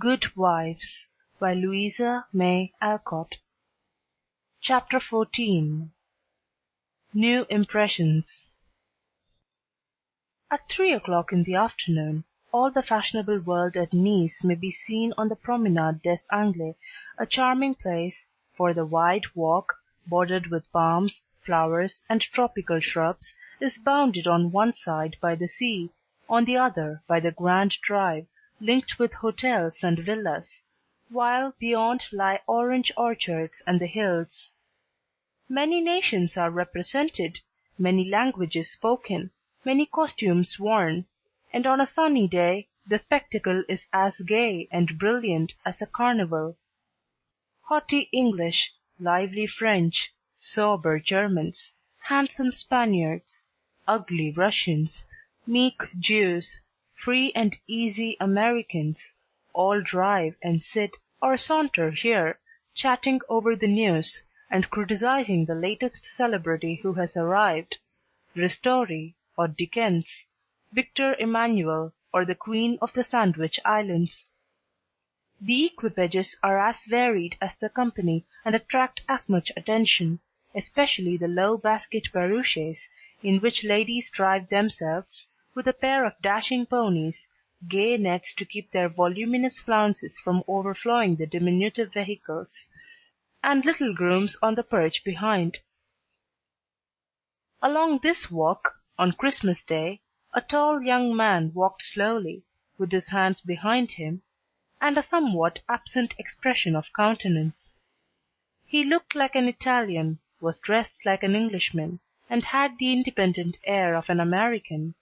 Good Wives by Louisa May Alcott. Chapter 14. New Impressions. At 3 o'clock in the afternoon, all the fashionable world at Nice may be seen on the Promenade des Anglais, a charming place, for the wide walk, bordered with palms, flowers, and tropical shrubs, is bounded on one side by the sea, on the other by the Grand Drive, linked with hotels and villas, while beyond lie orange orchards and the hills. Many nations are represented, many languages spoken, many costumes worn, and on a sunny day the spectacle is as gay and brilliant as a carnival. Haughty English, lively French, sober Germans, handsome Spaniards, ugly Russians, meek Jews, free and easy Americans, all drive and sit or saunter here, chatting over the news, and criticizing the latest celebrity who has arrived, Ristori or Dickens, Victor Emmanuel or the Queen of the Sandwich Islands. The equipages are as varied as the company and attract as much attention, especially the low basket barouches, in which ladies drive themselves, with a pair of dashing ponies, gay nets to keep their voluminous flounces from overflowing the diminutive vehicles, and little grooms on the perch behind. Along this walk, on Christmas Day, a tall young man walked slowly, with his hands behind him, and a somewhat absent expression of countenance. He looked like an Italian, was dressed like an Englishman, and had the independent air of an American,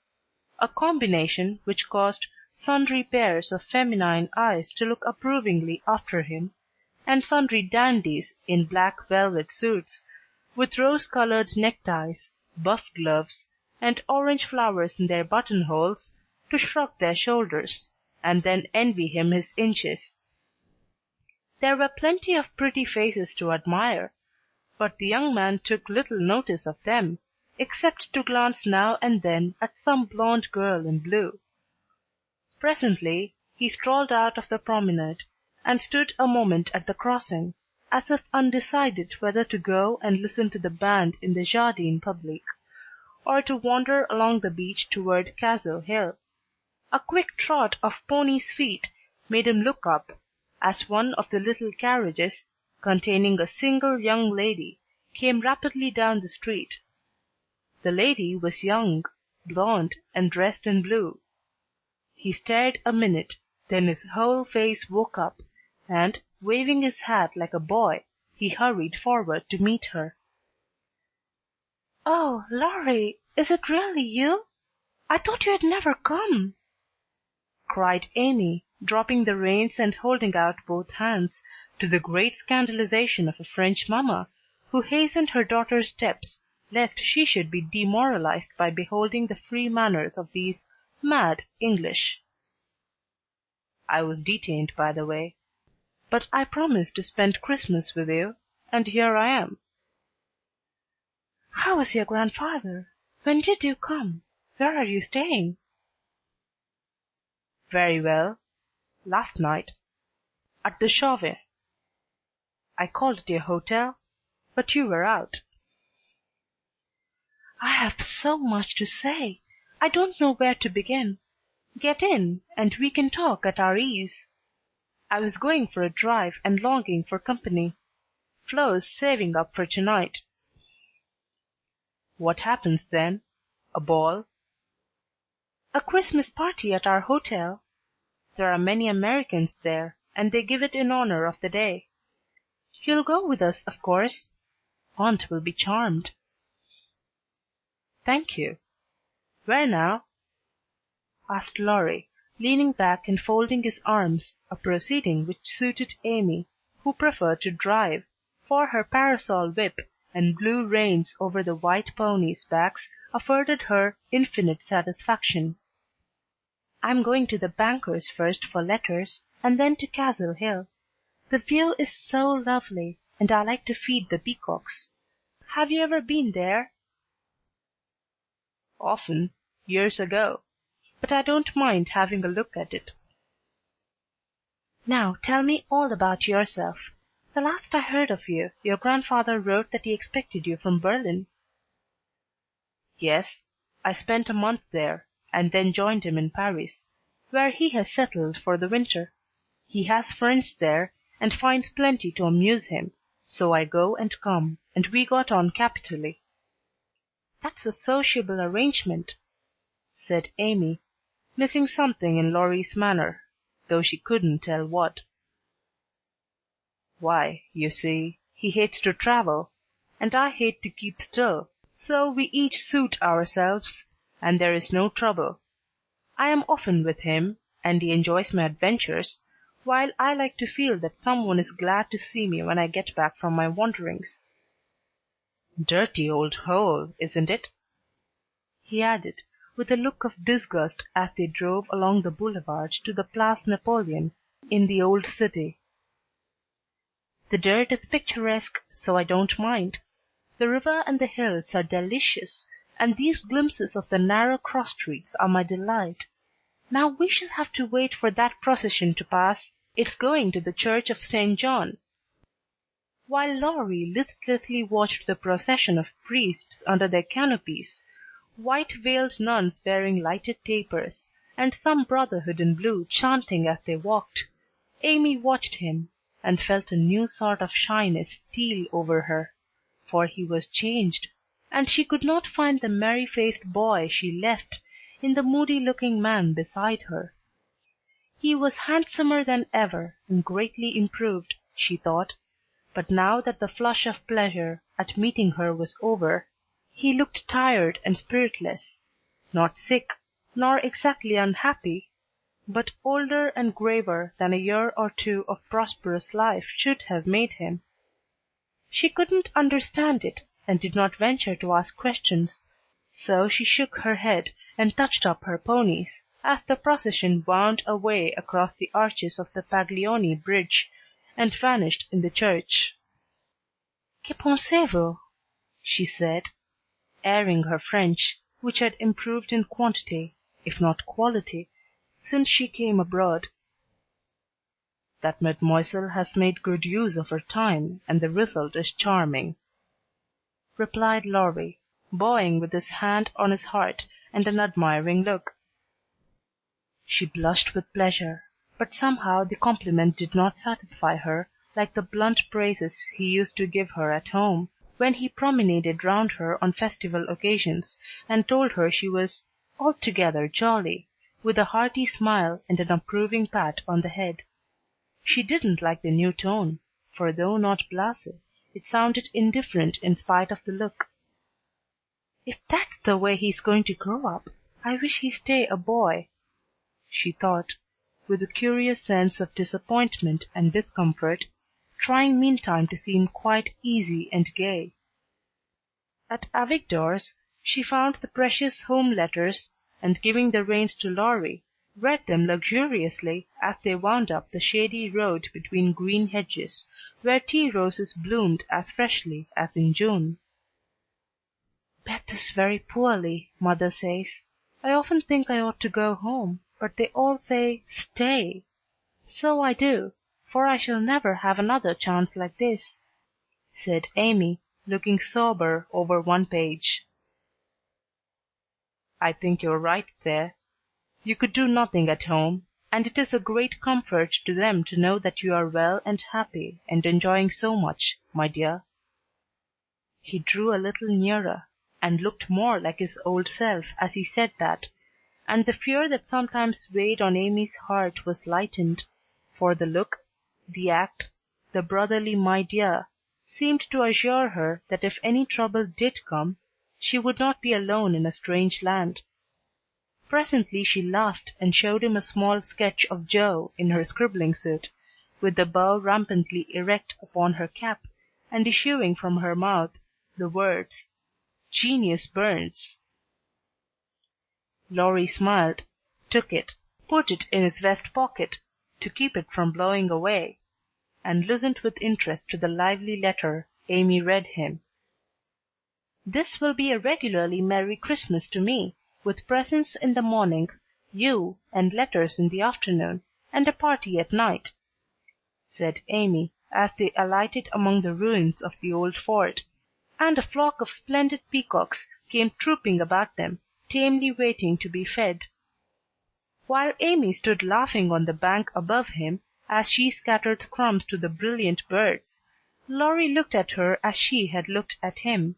a combination which caused sundry pairs of feminine eyes to look approvingly after him, and sundry dandies in black velvet suits, with rose-colored neckties, buff gloves, and orange flowers in their buttonholes, to shrug their shoulders, and then envy him his inches. There were plenty of pretty faces to admire, but the young man took little notice of them, except to glance now and then at some blonde girl in blue. Presently he strolled out of the promenade, and stood a moment at the crossing, as if undecided whether to go and listen to the band in the Jardin Public, or to wander along the beach toward Castle Hill. A quick trot of ponies' feet made him look up, as one of the little carriages, containing a single young lady, came rapidly down the street. The lady was young, blonde, and dressed in blue. He stared a minute, then his whole face woke up, and, waving his hat like a boy, he hurried forward to meet her. "Oh, Laurie, is it really you? I thought you had never come," cried Amy, dropping the reins and holding out both hands, to the great scandalization of a French mamma, who hastened her daughter's steps, lest she should be demoralized by beholding the free manners of these mad English. "I was detained by the way, but I promised to spend Christmas with you, and here I am." "How is your grandfather? When did you come? Where are you staying?" "Very well. Last night. At the Chauvet. I called at your hotel, but you were out." "I have so much to say. I don't know where to begin. Get in, and we can talk at our ease. I was going for a drive and longing for company. Flo's saving up for tonight." "What happens then? A ball?" "A Christmas party at our hotel. There are many Americans there, and they give it in honor of the day. You'll go with us, of course? Aunt will be charmed." "Thank you. Where now?" asked Laurie, leaning back and folding his arms, a proceeding which suited Amy, who preferred to drive, for her parasol whip and blue reins over the white ponies' backs afforded her infinite satisfaction. "I'm going to the banker's first for letters, and then to Castle Hill. The view is so lovely, and I like to feed the peacocks. Have you ever been there?" "Often, years ago, but I don't mind having a look at it." Now tell me all about yourself. The last I heard of you, your grandfather wrote that he expected you from Berlin. Yes, I spent a month there, and then joined him in Paris, where he has settled for the winter. He has friends there, and finds plenty to amuse him, so I go and come, and we got on capitally. That's a sociable arrangement, said Amy, missing something in Laurie's manner, though she couldn't tell what. Why, you see, he hates to travel, and I hate to keep still, so we each suit ourselves, and there is no trouble. I am often with him, and he enjoys my adventures, while I like to feel that someone is glad to see me when I get back from my wanderings. Dirty old hole, isn't it? He added, with a look of disgust as they drove along the boulevard to the Place Napoleon in the old city. The dirt is picturesque, so I don't mind. The river and the hills are delicious, and these glimpses of the narrow cross streets are my delight. Now we shall have to wait for that procession to pass. It's going to the church of St. John. While Laurie listlessly watched the procession of priests under their canopies, white-veiled nuns bearing lighted tapers, and some brotherhood in blue chanting as they walked, Amy watched him, and felt a new sort of shyness steal over her, for he was changed, and she could not find the merry-faced boy she left in the moody-looking man beside her. He was handsomer than ever, and greatly improved, she thought, but now that the flush of pleasure at meeting her was over, he looked tired and spiritless, not sick, nor exactly unhappy, but older and graver than a year or two of prosperous life should have made him. She couldn't understand it, and did not venture to ask questions, so she shook her head and touched up her ponies, as the procession wound away across the arches of the Paglioni bridge, and vanished in the church. "Que pensez-vous?" she said, airing her French, which had improved in quantity, if not quality, since she came abroad. "That mademoiselle has made good use of her time, and the result is charming," replied Laurie, bowing with his hand on his heart and an admiring look. She blushed with pleasure, but somehow the compliment did not satisfy her like the blunt praises he used to give her at home, when he promenaded round her on festival occasions, and told her she was "altogether jolly," with a hearty smile and an approving pat on the head. She didn't like the new tone, for though not blasé, it sounded indifferent in spite of the look. "If that's the way he's going to grow up, I wish he'd stay a boy," she thought, with a curious sense of disappointment and discomfort, trying meantime to seem quite easy and gay. At Avigdor's she found the precious home letters, and giving the reins to Laurie, read them luxuriously as they wound up the shady road between green hedges, where tea roses bloomed as freshly as in June. "Beth is very poorly, mother says. I often think I ought to go home, but they all say stay. So I do, for I shall never have another chance like this," said Amy, looking sober over one page. "I think you're right there. You could do nothing at home, and it is a great comfort to them to know that you are well and happy and enjoying so much, my dear." He drew a little nearer, and looked more like his old self as he said that, and the fear that sometimes weighed on Amy's heart was lightened, for the look, the act, the brotherly "my dear," seemed to assure her that if any trouble did come, she would not be alone in a strange land. Presently she laughed and showed him a small sketch of Jo in her scribbling suit, with the bow rampantly erect upon her cap, and issuing from her mouth the words, "Genius burns." Laurie smiled, took it, put it in his vest pocket, to keep it from blowing away, and listened with interest to the lively letter Amy read him. "This will be a regularly merry Christmas to me, with presents in the morning, you, and letters in the afternoon, and a party at night. said Amy, as they alighted among the ruins of the old fort, and a flock of splendid peacocks came trooping about them, tamely waiting to be fed. While Amy stood laughing on the bank above him, as she scattered crumbs to the brilliant birds, Laurie looked at her as she had looked at him,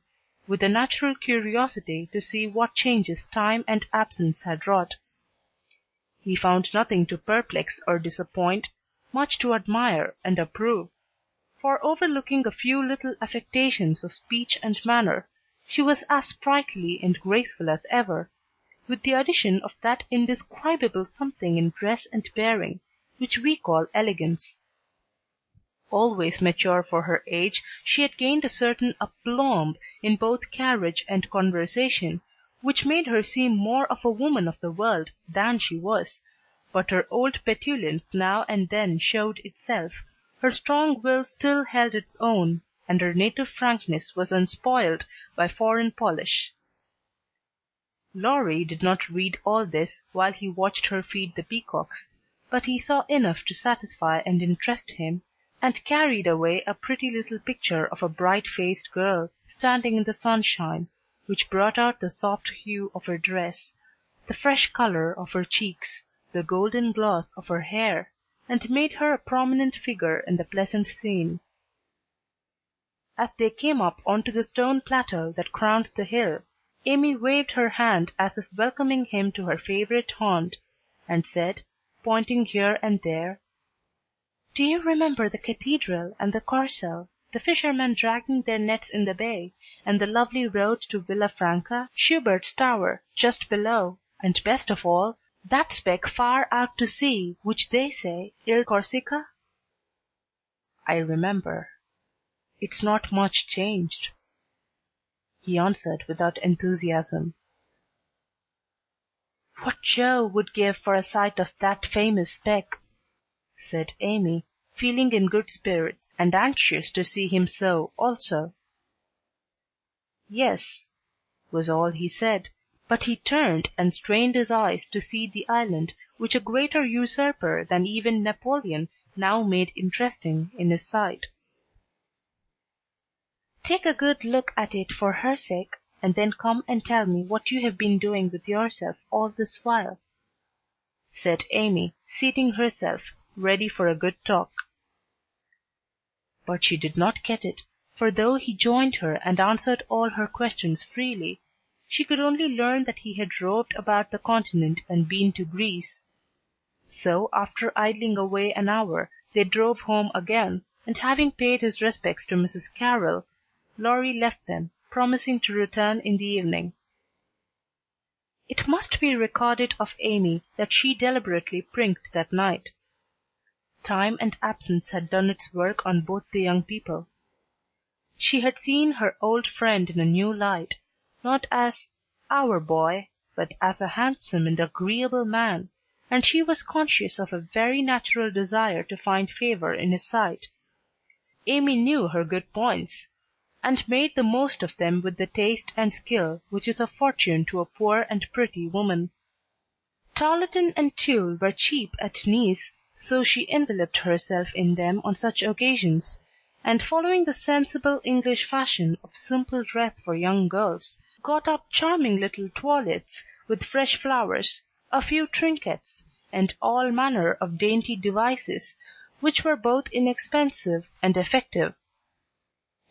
with a natural curiosity to see what changes time and absence had wrought. He found nothing to perplex or disappoint, much to admire and approve, for overlooking a few little affectations of speech and manner, she was as sprightly and graceful as ever, with the addition of that indescribable something in dress and bearing which we call elegance. Always mature for her age, she had gained a certain aplomb in both carriage and conversation, which made her seem more of a woman of the world than she was, but her old petulance now and then showed itself, her strong will still held its own, and her native frankness was unspoiled by foreign polish. Laurie did not read all this while he watched her feed the peacocks, but he saw enough to satisfy and interest him, and carried away a pretty little picture of a bright-faced girl standing in the sunshine, which brought out the soft hue of her dress, the fresh color of her cheeks, the golden gloss of her hair, and made her a prominent figure in the pleasant scene. As they came up onto the stone plateau that crowned the hill, Amy waved her hand as if welcoming him to her favorite haunt, and said, pointing here and there, "Do you remember the cathedral and the Corso, the fishermen dragging their nets in the bay, and the lovely road to Villa Franca, Schubert's tower, just below, and best of all, that speck far out to sea, which they say Il Corsica?" "I remember. It's not much changed," he answered without enthusiasm. "What Joe would give for a sight of that famous speck," said Amy, feeling in good spirits, and anxious to see him so also. "Yes," was all he said, but he turned and strained his eyes to see the island which a greater usurper than even Napoleon now made interesting in his sight. "Take a good look at it for her sake, and then come and tell me what you have been doing with yourself all this while," said Amy, seating herself, ready for a good talk. But she did not get it, for though he joined her and answered all her questions freely, she could only learn that he had roved about the continent and been to Greece. So after idling away an hour, they drove home again, and having paid his respects to Mrs. Carroll, Laurie left them, promising to return in the evening. It must be recorded of Amy that she deliberately prinked that night. Time and absence had done its work on both the young people. She had seen her old friend in a new light, not as "our boy," but as a handsome and agreeable man, and she was conscious of a very natural desire to find favor in his sight. Amy knew her good points, and made the most of them with the taste and skill which is a fortune to a poor and pretty woman. Tarlatan and tulle were cheap at Nice, so she enveloped herself in them on such occasions, and following the sensible English fashion of simple dress for young girls, got up charming little toilettes with fresh flowers, a few trinkets, and all manner of dainty devices, which were both inexpensive and effective.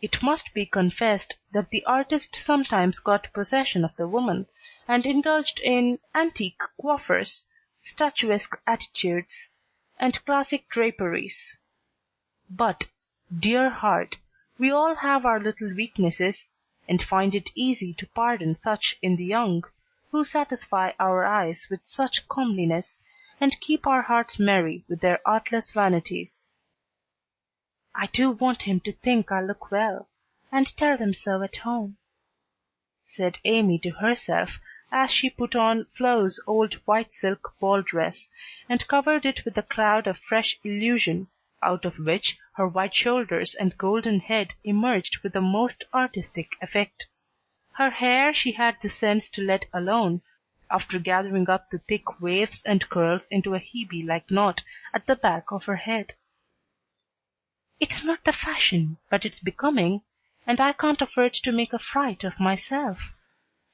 It must be confessed that the artist sometimes got possession of the woman, and indulged in antique coiffures, statuesque attitudes, and classic draperies. But, dear heart, we all have our little weaknesses, and find it easy to pardon such in the young, who satisfy our eyes with such comeliness, and keep our hearts merry with their artless vanities. "I do want him to think I look well, and tell them so at home," said Amy to herself, as she put on Flo's old white silk ball dress, and covered it with a cloud of fresh illusion, out of which her white shoulders and golden head emerged with a most artistic effect. Her hair she had the sense to let alone, after gathering up the thick waves and curls into a Hebe-like knot at the back of her head. It's not the fashion, but it's becoming, and I can't afford to make a fright of myself,"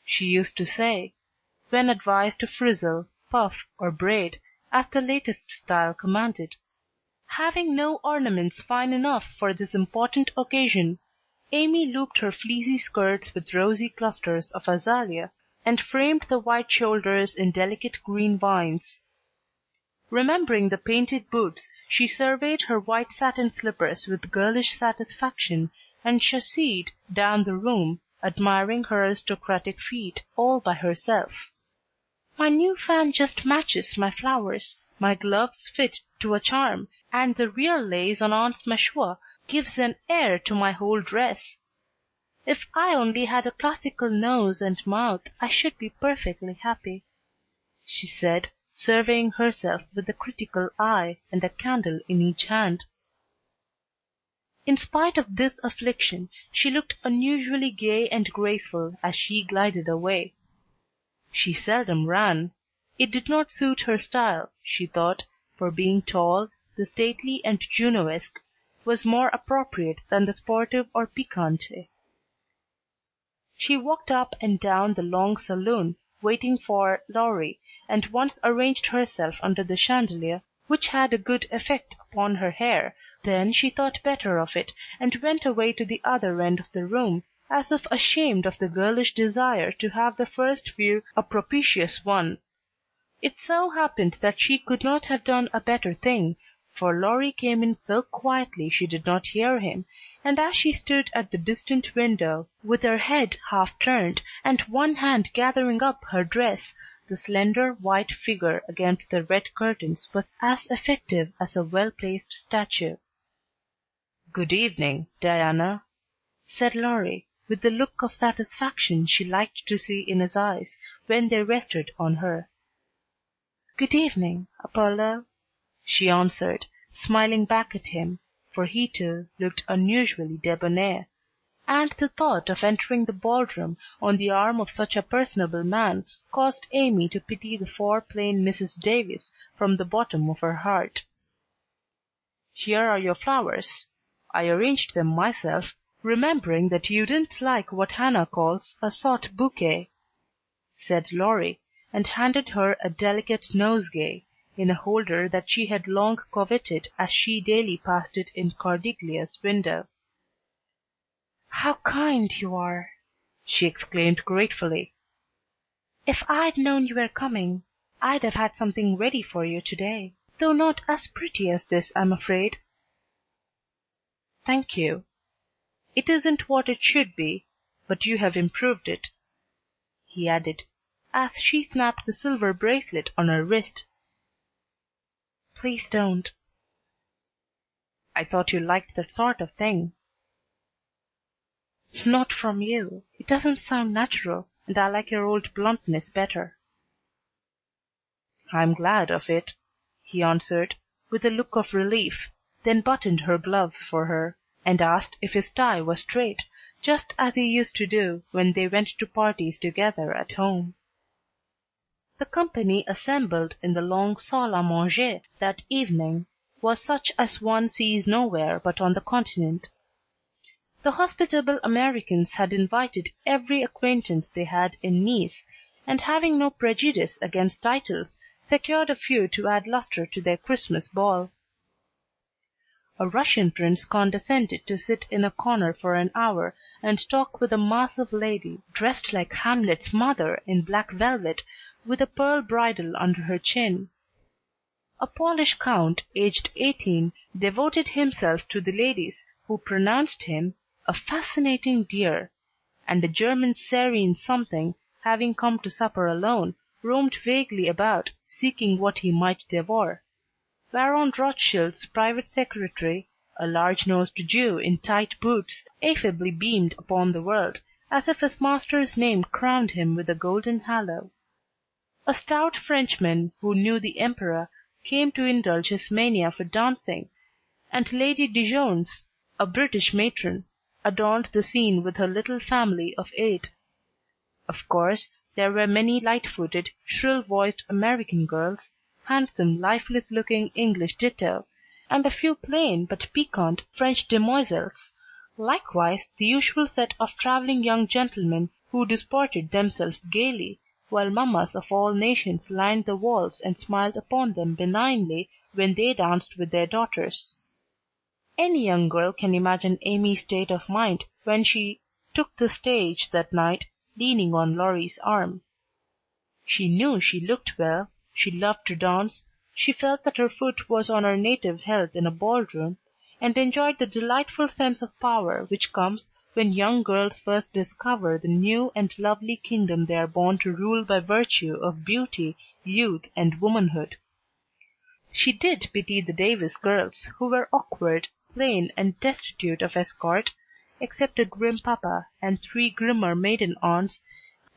she used to say, when advised to frizzle, puff, or braid, as the latest style commanded. Having no ornaments fine enough for this important occasion, Amy looped her fleecy skirts with rosy clusters of azalea, and framed the white shoulders in delicate green vines. Remembering the painted boots, she surveyed her white satin slippers with girlish satisfaction, and chassed down the room, admiring her aristocratic feet, all by herself. "My new fan just matches my flowers, my gloves fit to a charm, and the real lace on aunt's machua gives an air to my whole dress. If I only had a classical nose and mouth I should be perfectly happy," she said, surveying herself with a critical eye and a candle in each hand. In spite of this affliction, she looked unusually gay and graceful as she glided away. She seldom ran. It did not suit her style, she thought, for being tall, the stately and Junoesque was more appropriate than the sportive or piquante. She walked up and down the long saloon, waiting for Laurie, and once arranged herself under the chandelier, which had a good effect upon her hair. Then she thought better of it, and went away to the other end of the room, as if ashamed of the girlish desire to have the first view a propitious one. It so happened that she could not have done a better thing, for Laurie came in so quietly she did not hear him, and as she stood at the distant window, with her head half turned, and one hand gathering up her dress, the slender white figure against the red curtains was as effective as a well-placed statue. "Good evening, Diana," said Laurie, with the look of satisfaction she liked to see in his eyes when they rested on her. "Good evening, Apollo," she answered, smiling back at him, for he too looked unusually debonair, and the thought of entering the ballroom on the arm of such a personable man caused Amy to pity the poor plain Mrs. Davis from the bottom of her heart. "Here are your flowers. I arranged them myself, remembering that you didn't like what Hannah calls a sot bouquet," said Laurie, and handed her a delicate nosegay, in a holder that she had long coveted as she daily passed it in Cordeglia's window. "How kind you are!" she exclaimed gratefully. "If I'd known you were coming, I'd have had something ready for you to-day, though not as pretty as this, I'm afraid." "Thank you. It isn't what it should be, but you have improved it," he added, as she snapped the silver bracelet on her wrist. "Please don't." "I thought you liked that sort of thing." "Not from you. It doesn't sound natural, and I like your old bluntness better." "I'm glad of it," he answered, with a look of relief, then buttoned her gloves for her, and asked if his tie was straight, just as he used to do when they went to parties together at home. The company assembled in the long salle à manger that evening was such as one sees nowhere but on the Continent. The hospitable Americans had invited every acquaintance they had in Nice, and having no prejudice against titles, secured a few to add lustre to their Christmas ball. A Russian prince condescended to sit in a corner for an hour and talk with a massive lady dressed like Hamlet's mother in black velvet, with a pearl bridle under her chin. A Polish count, aged 18, devoted himself to the ladies, who pronounced him a fascinating dear, and a German serene something, having come to supper alone, roamed vaguely about, seeking what he might devour. Baron Rothschild's private secretary, a large-nosed Jew in tight boots, affably beamed upon the world, as if his master's name crowned him with a golden halo. A stout Frenchman who knew the Emperor came to indulge his mania for dancing, and Lady Dijones, a British matron, adorned the scene with her little family of 8. Of course, there were many light-footed, shrill-voiced American girls, handsome, lifeless-looking English ditto, and a few plain but piquant French demoiselles, likewise the usual set of travelling young gentlemen who disported themselves gaily, while mammas of all nations lined the walls and smiled upon them benignly when they danced with their daughters. Any young girl can imagine Amy's state of mind when she took the stage that night, leaning on Laurie's arm. She knew she looked well, she loved to dance, she felt that her foot was on her native health in a ballroom, and enjoyed the delightful sense of power which comes when young girls first discover the new and lovely kingdom they are born to rule by virtue of beauty, youth, and womanhood. She did pity the Davis girls, who were awkward, plain, and destitute of escort, except a grim papa and 3 grimmer maiden aunts,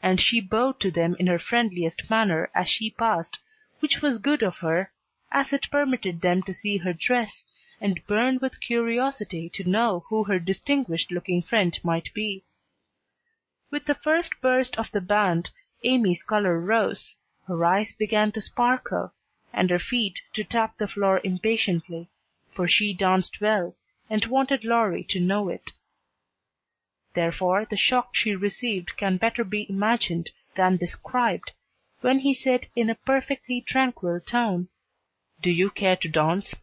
and she bowed to them in her friendliest manner as she passed, which was good of her, as it permitted them to see her dress, and burn with curiosity to know who her distinguished-looking friend might be. With the first burst of the band, Amy's color rose, her eyes began to sparkle, and her feet to tap the floor impatiently, for she danced well, and wanted Laurie to know it. Therefore the shock she received can better be imagined than described, when he said in a perfectly tranquil tone, "Do you care to dance?"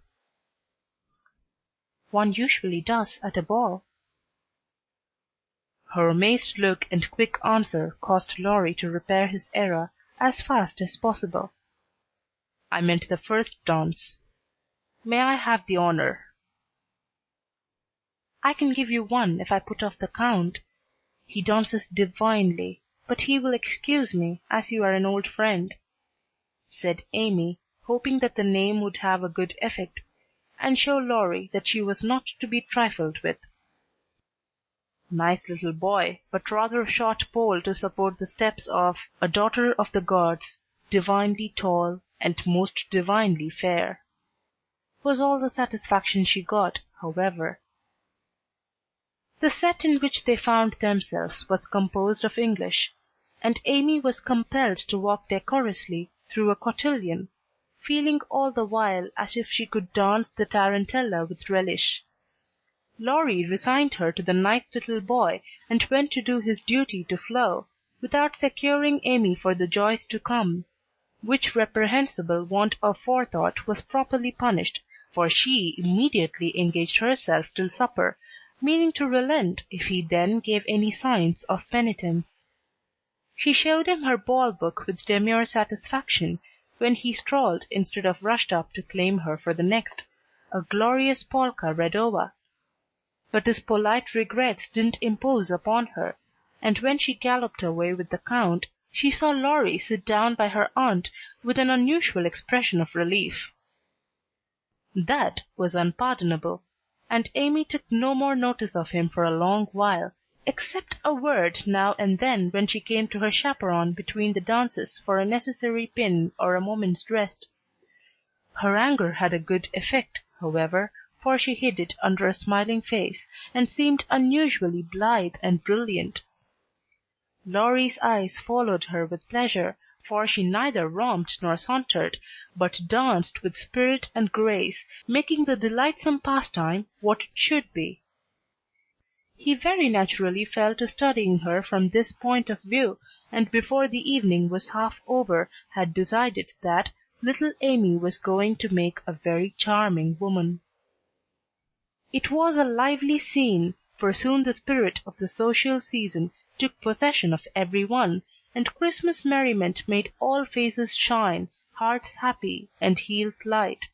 "One usually does at a ball." Her amazed look and quick answer caused Laurie to repair his error as fast as possible. "I meant the first dance. May I have the honor?" "I can give you one if I put off the Count. He dances divinely, but he will excuse me, as you are an old friend," said Amy, hoping that the name would have a good effect, and show Laurie that she was not to be trifled with. Nice little boy, but rather a short pole to support the steps of a daughter of the gods, divinely tall and most divinely fair, was all the satisfaction she got, however. The set in which they found themselves was composed of English, and Amy was compelled to walk decorously through a cotillion, feeling all the while as if she could dance the tarantella with relish. Laurie resigned her to the nice little boy and went to do his duty to Flo, without securing Amy for the joys to come, which reprehensible want of forethought was properly punished, for she immediately engaged herself till supper, meaning to relent if he then gave any signs of penitence. She showed him her ball book with demure satisfaction, when he strolled instead of rushed up to claim her for the next, a glorious polka read over. But his polite regrets didn't impose upon her, and when she galloped away with the Count, she saw Laurie sit down by her aunt with an unusual expression of relief. That was unpardonable, and Amy took no more notice of him for a long while, except a word now and then when she came to her chaperon between the dances for a necessary pin or a moment's rest. Her anger had a good effect, however, for she hid it under a smiling face, and seemed unusually blithe and brilliant. Laurie's eyes followed her with pleasure, for she neither romped nor sauntered, but danced with spirit and grace, making the delightsome pastime what it should be. He very naturally fell to studying her from this point of view, and before the evening was half over had decided that little Amy was going to make a very charming woman. It was a lively scene, for soon the spirit of the social season took possession of every one, and Christmas merriment made all faces shine, hearts happy, and heels light.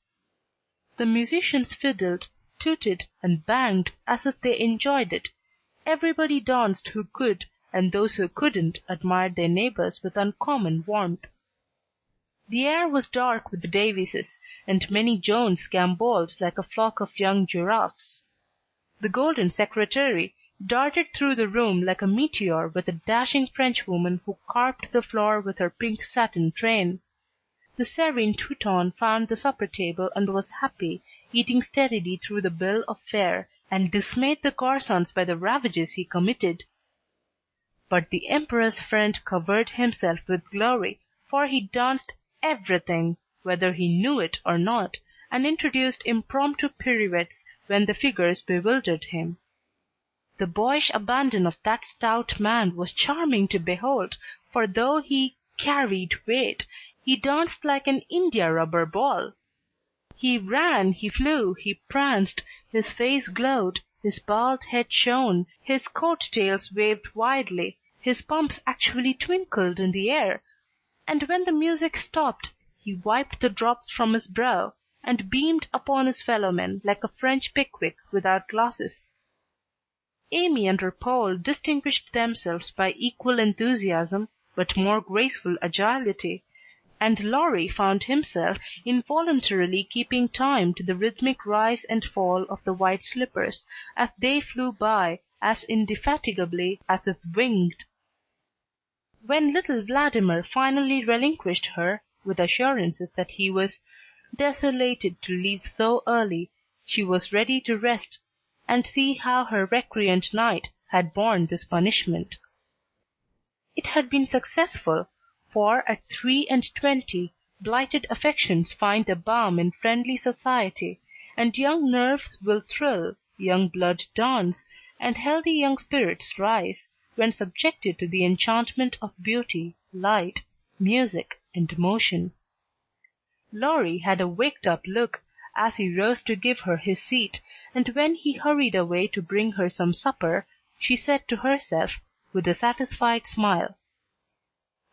The musicians fiddled, tooted, and banged as if they enjoyed it. Everybody danced who could, and those who couldn't admired their neighbors with uncommon warmth. The air was dark with Davises, and many Jones gambolled like a flock of young giraffes. The golden secretary darted through the room like a meteor with a dashing Frenchwoman who carped the floor with her pink satin train. The serene Teuton found the supper table and was happy, eating steadily through the bill of fare, and dismayed the Corsons by the ravages he committed. But the Emperor's friend covered himself with glory, for he danced everything, whether he knew it or not, and introduced impromptu pirouettes when the figures bewildered him. The boyish abandon of that stout man was charming to behold, for though he carried weight, he danced like an india rubber ball. He ran, he flew, he pranced, his face glowed, his bald head shone, his coat tails waved wildly, his pumps actually twinkled in the air, and when the music stopped, he wiped the drops from his brow, and beamed upon his fellow-men like a French Pickwick without glasses. Amy and her Paul distinguished themselves by equal enthusiasm, but more graceful agility, and Laurie found himself involuntarily keeping time to the rhythmic rise and fall of the white slippers as they flew by as indefatigably as if winged. When little Vladimir finally relinquished her, with assurances that he was desolated to leave so early, she was ready to rest, and see how her recreant knight had borne this punishment. It had been successful, for at 23, blighted affections find a balm in friendly society, and young nerves will thrill, young blood dance, and healthy young spirits rise, when subjected to the enchantment of beauty, light, music, and motion. Laurie had a waked-up look as he rose to give her his seat, and when he hurried away to bring her some supper, she said to herself, with a satisfied smile,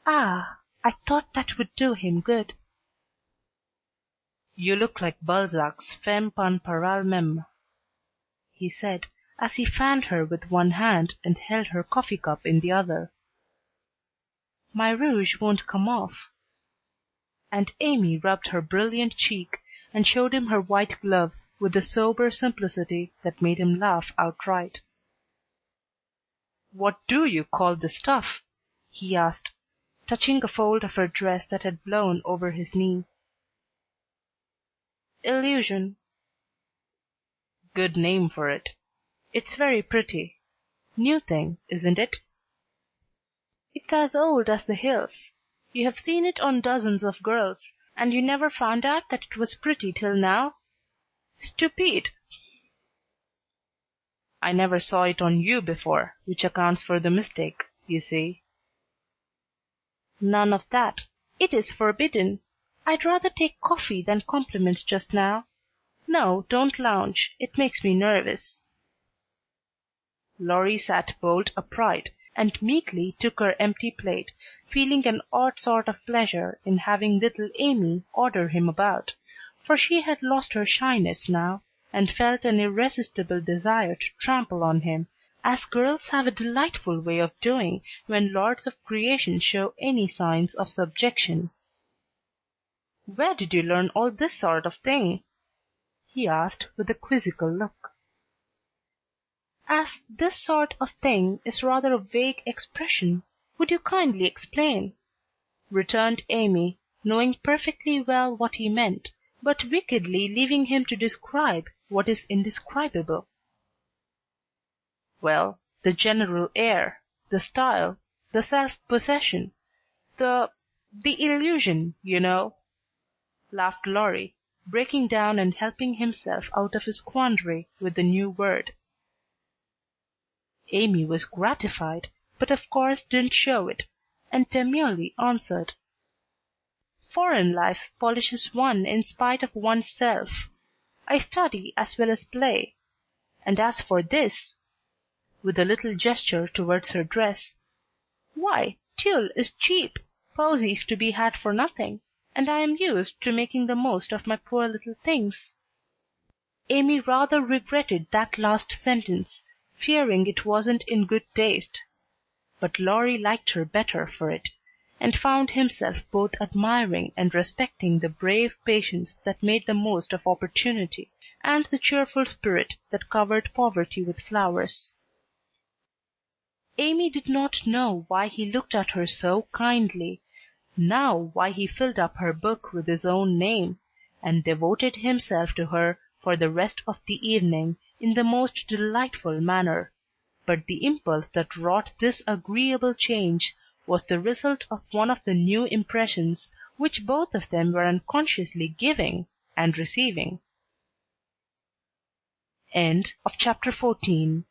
"Ah, I thought that would do him good." "You look like Balzac's Femme pan paral mem," he said, as he fanned her with one hand and held her coffee cup in the other. "My rouge won't come off." And Amy rubbed her brilliant cheek, and showed him her white glove with a sober simplicity that made him laugh outright. "What do you call the stuff?" he asked, touching a fold of her dress that had blown over his knee. "Illusion." "Good name for it. It's very pretty. New thing, isn't it?" "It's as old as the hills. You have seen it on dozens of girls, and you never found out that it was pretty till now? Stupide!" "I never saw it on you before, which accounts for the mistake, you see." "None of that. It is forbidden. I'd rather take coffee than compliments just now. No, don't lounge. It makes me nervous." Laurie sat bolt upright, and meekly took her empty plate, feeling an odd sort of pleasure in having little Amy order him about, for she had lost her shyness now, and felt an irresistible desire to trample on him, as girls have a delightful way of doing when lords of creation show any signs of subjection. "Where did you learn all this sort of thing?" he asked with a quizzical look. "As 'this sort of thing' is rather a vague expression, would you kindly explain?" returned Amy, knowing perfectly well what he meant, but wickedly leaving him to describe what is indescribable. "Well, the general air, the style, the self-possession, the illusion, you know," laughed Laurie, breaking down and helping himself out of his quandary with the new word. Amy was gratified, but of course didn't show it, and demurely answered, "Foreign life polishes one in spite of one's self. I study as well as play. And as for this," with a little gesture towards her dress, "why, tulle is cheap, posies to be had for nothing, and I am used to making the most of my poor little things." Amy rather regretted that last sentence, fearing it wasn't in good taste. But Laurie liked her better for it, and found himself both admiring and respecting the brave patience that made the most of opportunity, and the cheerful spirit that covered poverty with flowers. Amy did not know why he looked at her so kindly, now why he filled up her book with his own name, and devoted himself to her for the rest of the evening in the most delightful manner, but the impulse that wrought this agreeable change was the result of one of the new impressions which both of them were unconsciously giving, and receiving. Chapter 15